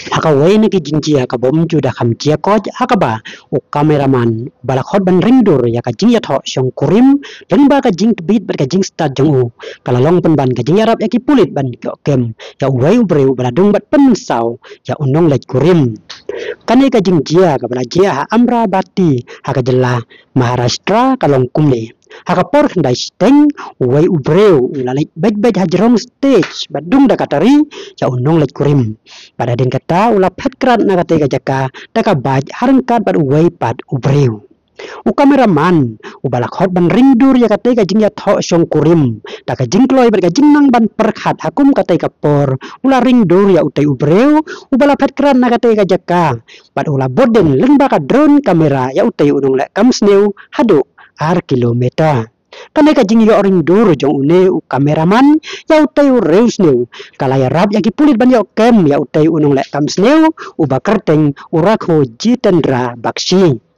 Hakaway na kijingjia ka bomju da kamjia koj hakaba u kameraman balakot ban ringdur ya ka jing yatho syong kurim lengba ka jing beat ber ka jing start jong u kalalong pen ban ka jing yarap ya ki pulit ban ki kem ya uwai ubreu baladung bat pen sau ya unong lej kurim kane ka jingjia ka bala jia ha Amravati ha ka jela Maharashtra kalong kumle hakapor khandai steng uwai ubreu ulalek bej hajrong stage badung da katari ya unong lej kurim pada den kata ula phetkrat na kate jaka taka baj harengkat bad uwai pad ubreu u kameraman u balakot ban ringdur ya kate ka jing ya tho syong kurim taka jingkloi bad ka jingnang ban perkhat hakum kate kapor ula ringdur ya utai ubreu u bala phetkrat na kate jaka bad ula boden lengba ka drone kamera ya utai unong lek kamsneu hadu ar kilometer kane ka jing yo ring dur jong une u kameraman ya utai u reusneu kalaya rap ya ki pulit ban yo kem ya utai unong lek kamsneu u bakarteng u rakho Jitendra Bakshi